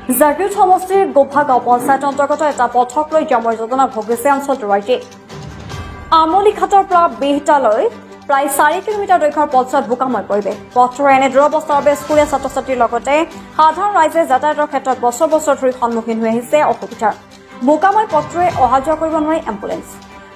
জাগিৰ সমষ্টিৰ গোভা গাঁও পঞ্চায়ত অন্তৰ্গত এটা পথক লৈ জামৰ যোজনা ভোগিছে অঞ্চলটোৰ ৰাইজে। আমলিঘাটৰ পৰা বিহতালৈ প্ৰায় 4 কিলোমিটাৰ দৈৰ্ঘ্যৰ পথছোৱাত বোকাময় পৰিৱেশ। পথটোৰ এনে দুৰৱস্থাৰ বাবে স্কুলীয়া ছাত্ৰ ছাত্ৰীৰ লগতে সাধাৰণ ৰাইজে যাতায়াতৰ ক্ষেত্ৰত বছৰ বছৰ ধৰি সন্মুখীন হৈ আহিছে অসুবিধাৰ। বোকাময় পথটোৱে অহা যোৱা কৰিব নোৱাৰে এম্বুলেন্স।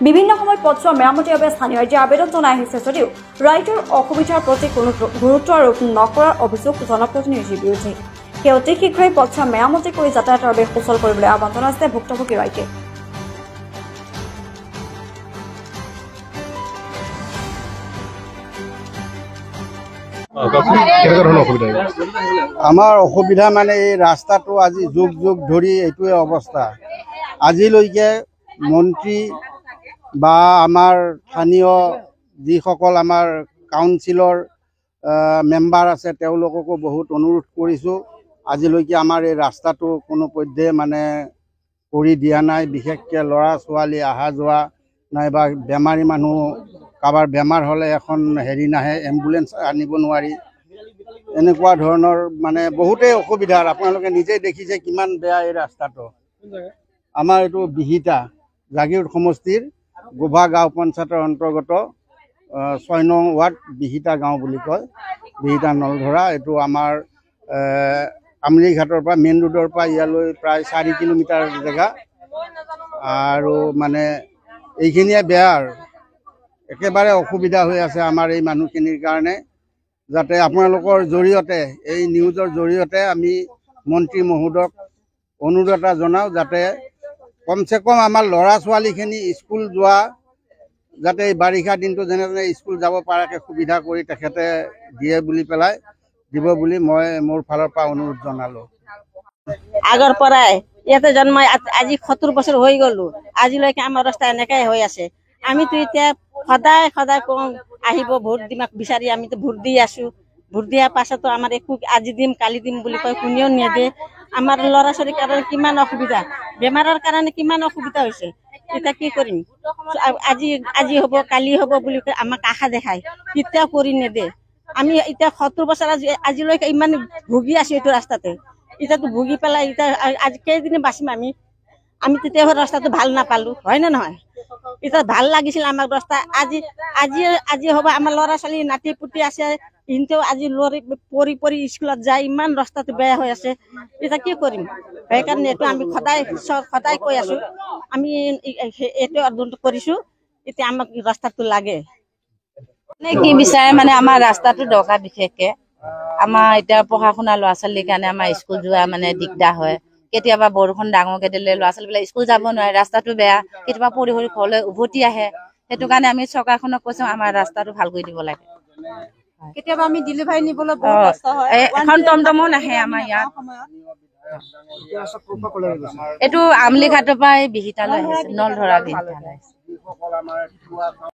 বিভিন্ন সময়ত পথছোৱা মেৰামতিৰ বাবে স্থানীয় ৰাইজে আবেদন জনাই আহিছে যদিও ৰাইজৰ অসুবিধাৰ প্ৰতি কোনো গুৰুত্ব আৰোপ নকৰাৰ অভিযোগ জনপ্ৰতিনিধিৰ বিৰুদ্ধে। সেই অতি শীঘ্ৰেই পথছোৱা মেৰামতি কৰি যাতায়াতৰ বাবে সুচল কৰিবলৈ আহ্বান জনাইছে ভুক্তভোগী ৰাইজে। আমাৰ অসুবিধা মানে এই ৰাস্তাটো আজি যুগ যুগ ধৰি এইটোৱে অৱস্থা। আজিলৈকে মন্ত্ৰী বা আমাৰ স্থানীয় যিসকল আমাৰ কাউন্সিলৰ মেম্বাৰ আছে তেওঁলোককো বহুত অনুৰোধ কৰিছোঁ। আজিলৈকে আমাৰ এই ৰাস্তাটো কোনো পধ্যে মানে কৰি দিয়া নাই। বিশেষকৈ ল'ৰা ছোৱালী অহা যোৱা নাইবা বেমাৰী মানুহ কাৰোবাৰ বেমাৰ হ'লে এখন নাহে, এম্বুলেন্স আনিব নোৱাৰি। এনেকুৱা ধৰণৰ মানে বহুতেই অসুবিধাৰ। আপোনালোকে নিজেই দেখিছে কিমান বেয়া এই ৰাস্তাটো। আমাৰ এইটো বিহিতা জাগিৰ সমষ্টিৰ গোভা গাঁও পঞ্চায়তৰ অন্তৰ্গত 6 নং ৱাৰ্ড বিহিতা গাঁও বুলি কয়, বিহিতা নলধৰা। এইটো আমাৰ আমলিঘাটৰ পৰা মেইন ৰোডৰ পৰা ইয়ালৈ প্ৰায় 4 কিলোমিটাৰ জেগা। আৰু মানে এইখিনিয়ে বেয়া আৰু একেবাৰে অসুবিধা হৈ আছে আমাৰ এই মানুহখিনিৰ কাৰণে। যাতে আপোনালোকৰ জৰিয়তে এই নিউজৰ জৰিয়তে আমি মন্ত্ৰী মহোদয়ক অনুৰোধ এটা জনাওঁ যাতে কমচে কম আমাৰ ল'ৰা ছোৱালীখিনি স্কুল যোৱা যাতে এই বাৰিষা দিনটো যেনে তেনে স্কুল যাব পৰাকৈ সুবিধা কৰি তেখেতে দিব বুলি মই মোৰ ফালৰ পৰা অনুৰোধ জনালোঁ। আগৰ পৰাই ইয়াতে জন্ম আজি 70 বছৰ হৈ গ'লো, আজিলৈকে আমাৰ ৰাস্তা এনেকাই হৈ আছে। আমিতো এতিয়া সদায় কওঁ আহিব ভোট দিমাক বিচাৰি আমিতো ভোট দি আছো। ভোট দিয়াৰ পাছতো আমাৰ একো আজি দিম কালি দিম বুলি কয়, কোনেও নিদিয়ে। আমাৰ ল'ৰা ছোৱালীৰ কাৰণে কিমান অসুবিধা, বেমাৰৰ কাৰণে কিমান অসুবিধা হৈছে। এতিয়া কি কৰিম, আজি হ'ব কালি হ'ব বুলি কয় আমাক আশা দেখায়, কেতিয়াও কৰি নিদিয়ে। আমি এতিয়া 70 বছৰ আজিলৈকে ইমান ভুগি আছো এইটো ৰাস্তাতে। এতিয়াতো ভুগি পেলাই এতিয়া আজি কেইদিনে বাচিম আমি তেতিয়াও ৰাস্তাটো ভাল নাপালো, হয় নে নহয়? এতিয়া ভাল লাগিছিল আমাক ৰাস্তা। আজি হ'ব আমাৰ ল'ৰা ছোৱালী নাতি পুতি আছে, কিন্তু আজি পৰি স্কুলত যায়, ইমান ৰাস্তাটো বেয়া হৈ আছে। এতিয়া কি কৰিম? সেইকাৰণে এইটো আমি সদায় কৈ আছো, আমি এইটো আন্দোলন কৰিছো। এতিয়া আমাক ৰাস্তাটো লাগে। কি বিচাৰে মানে আমাৰ ৰাস্তাটো দৰকাৰ। বিশেষকে আমাৰ এতিয়া পঢ়া শুনা ল'ৰা ছোৱালীৰ কাৰণে আমাৰ স্কুল যোৱা মানে দিগদাৰ হয়। কেতিয়াবা বৰষুণ ডাঙৰকে দিলে ল'ৰা ছোৱালীবিলাক স্কুল যাব নোৱাৰে, ৰাস্তাটো বেয়া। কেতিয়াবা পঢ়ি ঘৰলৈ উভতি আহে। সেইটো কাৰণে আমি চৰকাৰখনক কৈছো আমাৰ ৰাস্তাটো ভাল কৰি দিব লাগে। কেতিয়াবা আমি ডেলিভাৰী নিবলৈ বহুত কষ্ট হয়। এখন টমটমো নাহে আমাৰ ইয়াত। এইটো আমলিঘাটৰ পৰা বিহিতালৈ আহিছে, নলধৰা বিহিতালৈ আহিছে।